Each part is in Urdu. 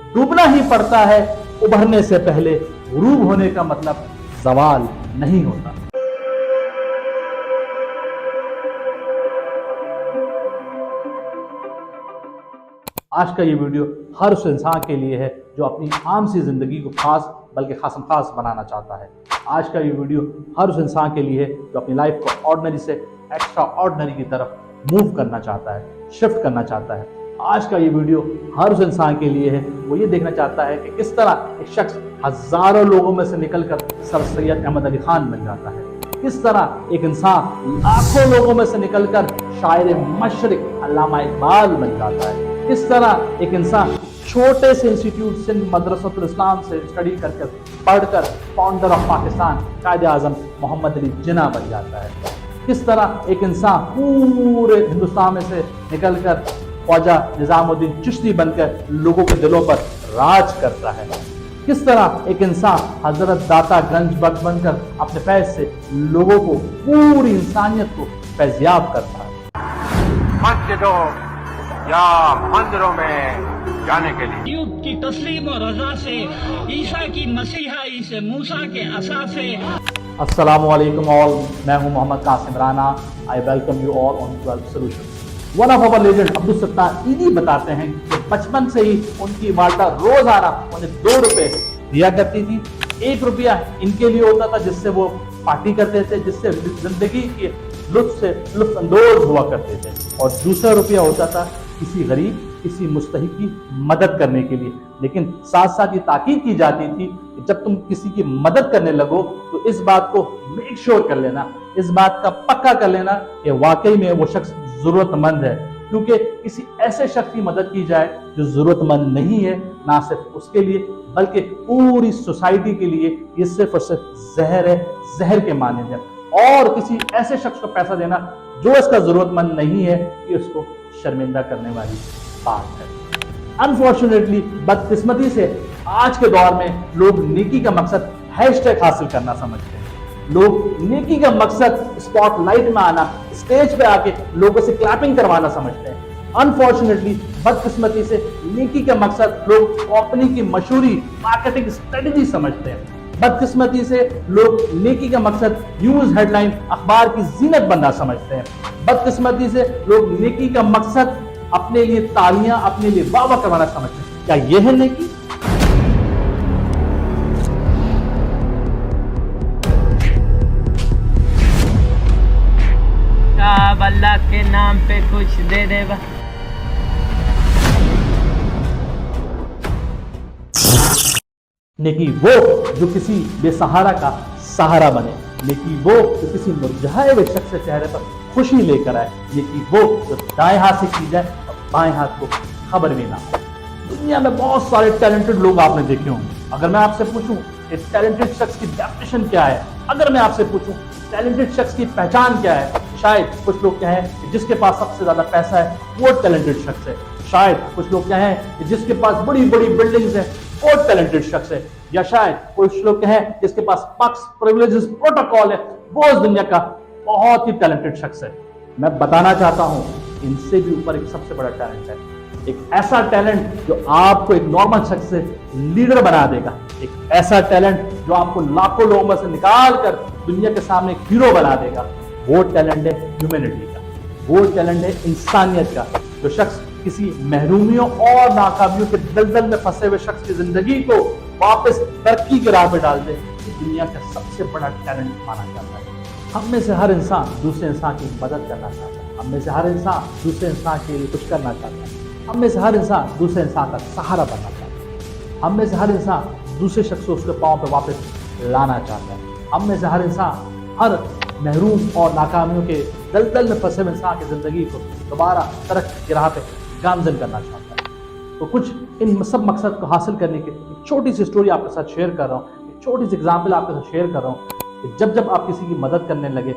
ڈوبنا ہی پڑتا ہے، ابھرنے سے پہلے غروب ہونے کا مطلب زوال نہیں ہوتا۔ آج کا یہ ویڈیو ہر اس انسان کے لیے ہے جو اپنی عام سی زندگی کو خاص بلکہ خاصم خاص بنانا چاہتا ہے۔ آج کا یہ ویڈیو ہر اس انسان کے لیے ہے جو اپنی لائف کو آرڈنری سے ایکسٹرا آرڈنری کی طرف موو کرنا چاہتا ہے، شفٹ کرنا چاہتا ہے۔ آج کا یہ ویڈیو ہر اس انسان کے لیے ہے وہ یہ دیکھنا چاہتا ہے کہ کس طرح ایک شخص ہزاروں لوگوں میں سے نکل کر سر سید احمد علی خان بن جاتا ہے، کس طرح ایک انسان لاکھوں لوگوں میں سے نکل کر شاعر مشرق علامہ اقبال بن جاتا ہے، کس طرح ایک انسان چھوٹے سے انسٹیٹیوٹ سندھ مدرسۃ الاسلام سے اسٹڈی کر پڑھ کر فاؤنڈر آف پاکستان قائد اعظم محمد علی جناح بن جاتا ہے، کس طرح ایک انسان پورے ہندوستان میں سے نکل کر خواجہ نظام الدین چشتی بن کر لوگوں کے دلوں پر راج کرتا ہے، کس طرح ایک انسان حضرت داتا گنج بخش بن کر اپنے فیض سے لوگوں کو پوری انسانیت کو فیضیاب کرتا ہے۔ مسجدوں یا مندروں میں جانے کے لیے یوب کی تسلیم و رضا سے، عیسیٰ کی مسیحائی سے، موسیٰ کے عصا سے۔ السلام علیکم آل، میں ہوں محمد Qasim Rana. I welcome you all on 12 Solutions۔ One of our legend Abdul Sattar عیدی بتاتے ہیں کہ بچپن سے ہی ان کی والدہ روزانہ انہیں 2 روپے دیا کرتی تھی۔ 1 روپیہ ان کے لیے ہوتا تھا جس سے وہ پارٹی کرتے تھے، جس سے زندگی کے لطف سے لطف اندوز ہوا کرتے تھے، اور دوسرا روپیہ ہوتا تھا کسی غریب کسی مستحق کی مدد کرنے کے لیے۔ لیکن ساتھ ساتھ یہ تاکید کی جاتی تھی کہ جب تم کسی کی مدد کرنے لگو تو اس بات کو میک شور کر لینا، اس بات کا پکا کر لینا کہ واقعی میں وہ شخص ضرورت مند ہے، کیونکہ کسی ایسے شخص کی مدد کی جائے جو ضرورت مند نہیں ہے، نہ صرف اس کے لیے بلکہ پوری سوسائٹی کے لیے یہ صرف اور صرف زہر ہے، زہر کے مانند ہے۔ اور کسی ایسے شخص کو پیسہ دینا جو اس کا ضرورت مند نہیں ہے، یہ اس کو شرمندہ کرنے والی بات ہے۔ انفارچونیٹلی بدقسمتی سے آج کے دور میں لوگ نیکی کا مقصد ہیش ٹیگ حاصل کرنا سمجھتے ہیں، لوگ نیکی کا مقصد اسپاٹ لائٹ میں آنا، اسٹیج پہ آ کے لوگوں سے کلیپنگ کروانا سمجھتے ہیں۔ انفارچونیٹلی بدقسمتی سے نیکی کا مقصد لوگ کمپنی کی مشہوری مارکیٹنگ اسٹریٹجی سمجھتے ہیں۔ بدقسمتی سے لوگ نیکی کا مقصد نیوز ہیڈ لائن اخبار کی زینت بننا سمجھتے ہیں۔ بدقسمتی سے لوگ نیکی کا مقصد اپنے لیے تالیاں، اپنے لیے واہ واہ کروانا سمجھتے ہیں۔ کیا یہ ہے نیکی؟ اب اللہ کے نام پہ کچھ دے دے با۔ نیکی وہ جو کسی بے سہارا کا سہارا بنے، نیکی وہ جو کسی مرجھائے ہوئے شخص کے چہرے پر خوشی لے کر آئے، نیکی وہ جو دائیں ہاتھ سے کی جائے اور بائیں ہاتھ کو خبر بھی نہ ہو۔ دنیا میں بہت سارے ٹیلنٹڈ لوگ آپ نے دیکھے ہوں گے۔ اگر میں آپ سے پوچھوں کہ ٹیلنٹڈ شخص کی ڈیفینیشن کیا ہے، اگر میں آپ سے پوچھوں ٹیلنٹڈ شخص کی پہچان کیا ہے، شاید کچھ لوگ کہیں کہ جس کے پاس سب سے زیادہ پیسہ ہے وہ ٹیلنٹڈ شخص ہے، شاید کچھ لوگ کہیں کہ جس کے پاس بڑی بڑی بلڈنگز ہیں وہ ٹیلنٹڈ شخص ہے، یا شاید کچھ لوگ کہیں جس کے پاس پکس پریویلیجز پروٹوکول ہے وہ اس دنیا کا بہت ہی ٹیلنٹڈ شخص ہے۔ میں بتانا چاہتا ہوں ان سے بھی اوپر ایک سب سے بڑا ٹیلنٹ ہے، ایک ایسا ٹیلنٹ جو آپ کو ایک نارمل شخص سے لیڈر بنا دے گا، ایک ایسا ٹیلنٹ جو آپ کو لاکھوں لوگوں میں سے نکال کر دنیا کے سامنے ایک ہیرو بنا دے گا۔ وہ ٹیلنٹ ہے ہیومینٹی کا، وہ ٹیلنٹ ہے انسانیت کا۔ جو شخص کسی محرومیوں اور ناکامیوں کے دلدل میں پھنسے ہوئے شخص کی زندگی کو واپس ترقی کی راہ پہ ڈال دے، یہ دنیا کا سب سے بڑا ٹیلنٹ مانا جاتا ہے۔ ہم میں سے ہر انسان دوسرے انسان کی مدد کرنا چاہتا ہے، ہم میں سے ہر انسان دوسرے انسان کے لیے کچھ کرنا چاہتا ہے، ہم میں سے ہر انسان دوسرے انسان کا سہارا بننا چاہتا ہے، ہم میں سے ہر انسان دوسرے شخص کو اس کے پاؤں پہ واپس لانا چاہتا ہے، ہم میں سے ہر انسان ہر محروم اور ناکامیوں کے دلدل میں پھنسے ہوئے انسان کی زندگی کو دوبارہ ترقی کی راہ پہ گامزن کرنا چاہتا ہے۔ تو کچھ ان سب مقصد کو حاصل کرنے کی ایک چھوٹی سی سٹوری آپ کے ساتھ شیئر کر رہا ہوں، ایک چھوٹی سی اگزامپل آپ کے ساتھ شیئر کر رہا ہوں کہ جب آپ کسی کی مدد کرنے لگے،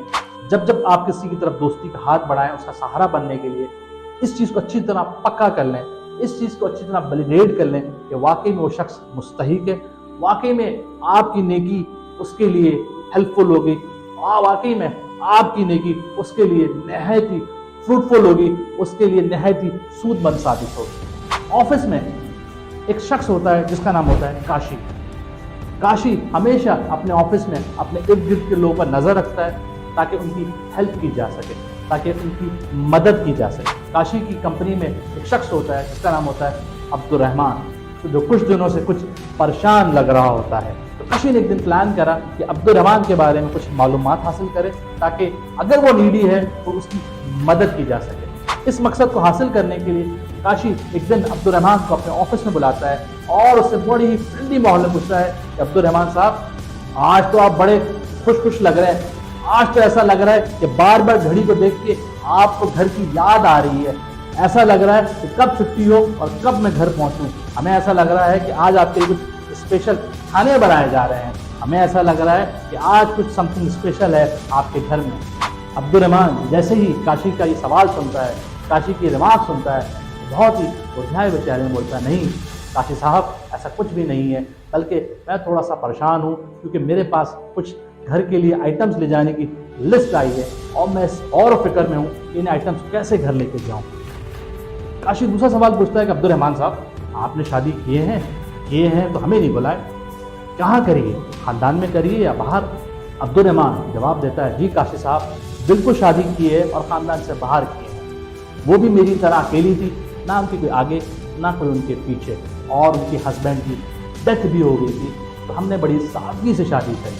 جب آپ کسی کی طرف دوستی کا ہاتھ بڑھائیں اس کا سہارا بننے کے لیے، اس چیز کو اچھی طرح پکا کر لیں، اس چیز کو اچھی طرح ویلیڈیٹ کر لیں کہ واقعی میں وہ شخص مستحق ہے، واقعی میں آپ کی نیکی اس کے لیے ہیلپ فل ہوگی، واقعی میں آپ کی نیکی اس کے لیے نہایت ہی فروٹفل ہوگی، اس کے لیے نہایت ہی سود مند ثابت ہوگی۔ آفس میں ایک شخص ہوتا ہے جس کا نام ہوتا ہے کاشی. کاشی ہمیشہ اپنے آفس میں اپنے ارد گرد کے لوگوں پر نظر رکھتا ہے تاکہ ان کی ہیلپ کی جا سکے, تاکہ ان کی مدد کی جا سکے. کاشی کی کمپنی میں ایک شخص ہوتا ہے جس کا نام ہوتا ہے عبد الرحمان, جو کچھ دنوں سے کچھ پریشان لگ رہا ہوتا ہے. تو کاشی نے ایک دن پلان کرا کہ عبد الرحمان کے بارے میں کچھ معلومات حاصل کرے تاکہ اگر وہ نیڈی ہے تو اس کی مدد کی جا سکے. اس مقصد کو حاصل کرنے کے لیے کاشی ایک دن عبد الرحمان کو اپنے آفس میں بلاتا ہے اور اس سے بڑی ہی فرینڈلی ماحول میں پوچھتا ہے کہ عبد الرحمان صاحب, آج تو آپ بڑے خوش لگ رہے ہیں. آج تو ایسا لگ رہا ہے کہ بار بار گھڑی کو دیکھ کے آپ کو گھر کی یاد آ رہی ہے. ایسا لگ رہا ہے کہ کب چھٹی ہو اور کب میں گھر پہنچوں. ہمیں ایسا لگ رہا ہے کہ آج آپ کے لیے کچھ اسپیشل کھانے بنائے جا رہے ہیں. ہمیں ایسا لگ رہا ہے کہ آج کچھ سم تھنگ اسپیشل ہے آپ کے گھر میں. عبد الرحمان جیسے ہی کاشی کا یہ سوال سنتا ہے, کاشی کی ریمارک سنتا ہے, بہت ہی مرجھائے ہوئے چہرے میں بولتا ہے, نہیں کاشی صاحب, ایسا کچھ بھی نہیں ہے, بلکہ میں تھوڑا سا پریشان ہوں کیونکہ میرے پاس کچھ گھر کے لیے آئٹمز لے جانے کی لسٹ آئی ہے اور میں اس اور فکر میں ہوں کہ ان آئٹمز کیسے گھر لے کے جاؤں. کاشی دوسرا سوال پوچھتا ہے کہ عبد الرحمان صاحب, آپ نے شادی کیے ہیں تو ہمیں نہیں بلائے, کہاں کریے, خاندان میں کریے یا باہر؟ عبد الرحمان جواب دیتا ہے, جی کاشی صاحب, بالکل شادی کی ہے اور خاندان سے باہر کیے ہیں. وہ بھی میری طرح اکیلی تھی, نہ ان کی کوئی آگے نہ کوئی ان کے پیچھے, اور ان کی ہسبینڈ کی ڈیتھ بھی ہو گئی تھی, تو ہم نے بڑی سادگی سے شادی کری.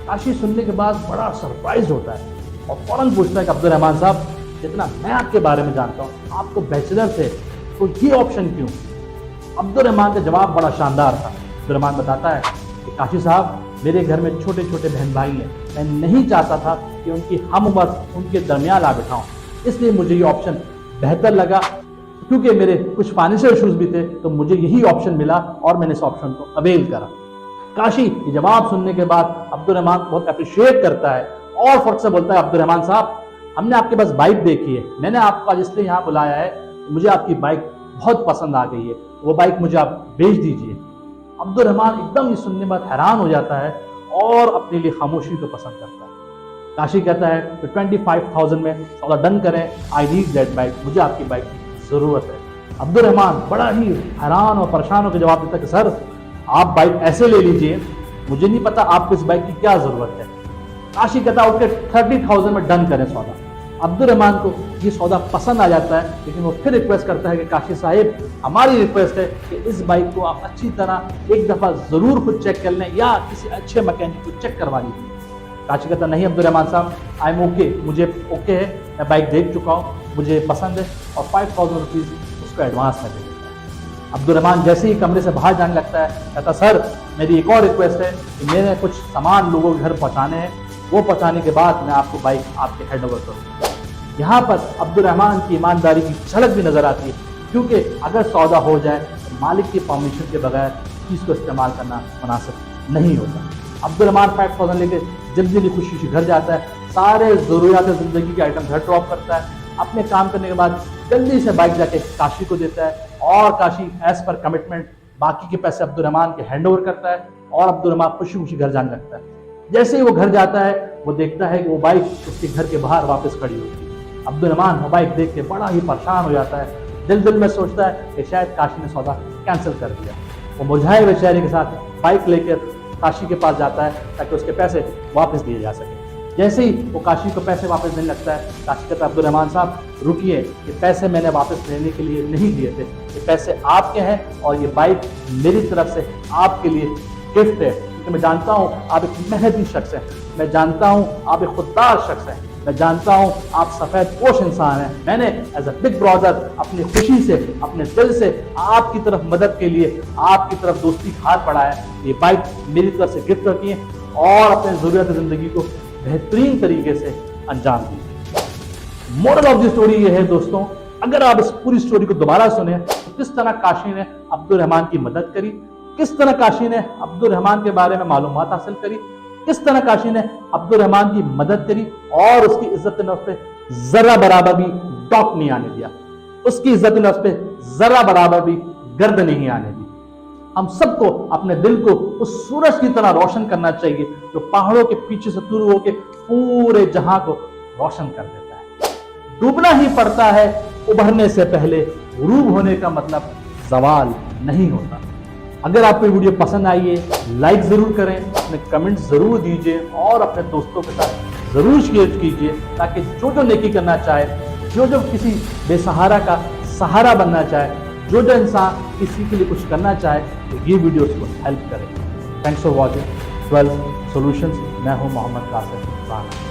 کاشی سننے کے بعد بڑا سرپرائز ہوتا ہے اور فوراً پوچھتا ہے کہ عبد الرحمان صاحب, جتنا میں آپ کے بارے میں جانتا ہوں آپ تو بیچلر تھے, تو یہ آپشن کیوں؟ عبد الرحمان کا جواب بڑا شاندار تھا. عبد الرحمان بتاتا ہے کہ کاشی صاحب, میرے گھر میں چھوٹے چھوٹے بہن بھائی ہیں, میں نہیں چاہتا تھا کہ ان کی ہم عمر ان کے درمیان آ بٹھاؤں, اس لیے مجھے یہ آپشن بہتر لگا. کیونکہ میرے کچھ فائنینشیل ایشوز بھی تھے تو مجھے یہی آپشن ملا اور میں نے اس آپشن کو اویل کرا. کاشی یہ جواب سننے کے بعد عبد الرحمان بہت اپریشیٹ کرتا ہے اور فرق سے بولتا ہے, عبد الرحمان صاحب, ہم نے آپ کے پاس بائک دیکھی ہے, میں نے آپ کو آج اس لیے یہاں بلایا ہے, مجھے آپ کی بائک بہت پسند آ گئی ہے, وہ بائک مجھے آپ بیچ دیجیے. عبد الرحمان ایک دم یہ سننے کے بعد حیران ہو جاتا ہے اور اپنے لیے خاموشی کو پسند کرتا ہے. کاشی کہتا ہے کہ 25,000 میں سودا ڈن کریں, آئی نیڈ دیٹ بائک, مجھے آپ کی بائک کی ضرورت ہے. عبد الرحمان بڑا ہی حیران اور پریشان ہو کے جواب دیتا ہے کہ سر, آپ بائک ایسے لے لیجئے, مجھے نہیں پتا آپ کو اس بائک کی کیا ضرورت ہے. کاشی کہتا ہے اوکے 30,000 میں ڈن کریں سودا. عبد الرحمان کو یہ سودا پسند آ جاتا ہے, لیکن وہ پھر ریکویسٹ کرتا ہے کہ کاشی صاحب, ہماری ریکویسٹ ہے کہ اس بائک کو آپ اچھی طرح ایک دفعہ ضرور خود چیک کر لیں یا کسی اچھے میکینک کو چیک کروا لیجیے. کاشی کہتا نہیں عبد الرحمان صاحب, آئی ایم اوکے, مجھے اوکے ہے, میں بائک دیکھ چکا ہوں, مجھے پسند ہے, اور 5,000 روپیز اس کو ایڈوانس میں دے دیتا ہے. عبد الرحمان جیسے ہی کمرے سے باہر جانے لگتا ہے کہتا سر, میری ایک اور ریکویسٹ ہے کہ میں نے کچھ سامان لوگوں کے گھر پہنچانے ہیں, وہ پہنچانے کے بعد میں آپ کو بائک آپ کے ہینڈ اوور کروں. یہاں پر عبد الرحمان کی ایمانداری کی جھلک بھی نظر آتی ہے, کیونکہ اگر سودا ہو جائے تو مالک کی پرمیشن کے بغیر چیز کو استعمال کرنا مناسب نہیں ہوتا. عبد الرحمان 5,000 لے کے جلدی خوشی گھر جاتا ہے, سارے ضروریات زندگی کے آئٹم گھر ڈراپ کرتا ہے. اپنے کام کرنے کے بعد جلدی سے بائک جا کے کاشی کو دیتا ہے, اور کاشی ایز پر کمٹمنٹ باقی کے پیسے عبد الرحمان کے ہینڈ اوور کرتا ہے, اور عبد الرحمان خوشی گھر جانے لگتا ہے. جیسے ہی وہ گھر جاتا ہے وہ دیکھتا ہے کہ وہ بائک اس کے گھر کے باہر واپس کھڑی ہوتی ہے. عبد الرحمان وہ بائک دیکھ کے بڑا ہی پریشان ہو جاتا ہے, دل میں سوچتا ہے کہ شاید کاشی نے سودا کینسل کر دیا. وہ مرجھائے ہوئے چہرے کے ساتھ بائک لے کر کاشی کے پاس جاتا ہے تاکہ اس کے پیسے واپس دیے جا سکے. جیسے ہی وہ کاشی کو پیسے واپس دینے لگتا ہے, کاشی کہتا ہے عبد الرحمان صاحب رکیے, یہ پیسے میں نے واپس لینے کے لیے نہیں دیے تھے, یہ پیسے آپ کے ہیں اور یہ بائک میری طرف سے آپ کے لیے گفٹ ہے. کیونکہ میں جانتا ہوں آپ ایک محنتی شخص ہیں, میں جانتا ہوں آپ ایک خوددار شخص ہیں, میں جانتا ہوں آپ سفید پوش انسان ہیں. میں نے ایز اے بگ برادر اپنی خوشی سے, اپنے دل سے آپ کی طرف مدد کے لیے آپ کی طرف دوستی کا ہاتھ بڑھایا ہے. یہ بائک میری طرف سے گفٹ رکھیے اور اپنے ضروریات زندگی کو بہترین طریقے سے انجام دیجیے. مورل آف دی اسٹوری یہ ہے دوستوں, اگر آپ اس پوری اسٹوری کو دوبارہ سنیں تو کس طرح کاشی نے عبد الرحمان کی مدد کری, کس طرح کاشی نے عبد الرحمان کے بارے میں معلومات حاصل کری, کس طرح کاشی نے عبد الرحمان کی مدد کری اور اس کی عزت نفس پہ ذرہ برابر بھی ڈاک نہیں آنے دیا, اس کی عزت نفس پہ ذرہ برابر بھی گرد نہیں آنے دی. ہم سب کو اپنے دل کو اس سورج کی طرح روشن کرنا چاہیے جو پہاڑوں کے پیچھے سے طلوع ہو کے پورے جہاں کو روشن کر دیتا ہے. ڈوبنا ہی پڑتا ہے ابھرنے سے پہلے, غروب ہونے کا مطلب زوال نہیں ہوتا۔ اگر آپ کو یہ ویڈیو پسند آئی ہے لائک ضرور کریں، اپنے کمنٹ ضرور دیجئے اور اپنے دوستوں کے ساتھ ضرور شیئر کیجئے، تاکہ جو نیکی کرنا چاہے، جو کسی بے سہارا کا سہارا بننا چاہے، جو انسان کسی کے لیے کچھ کرنا چاہے، تو یہ ویڈیو اس کو ہیلپ کرے۔ Thanks for watching 12 solutions. میں ہوں محمد قاسم رانا۔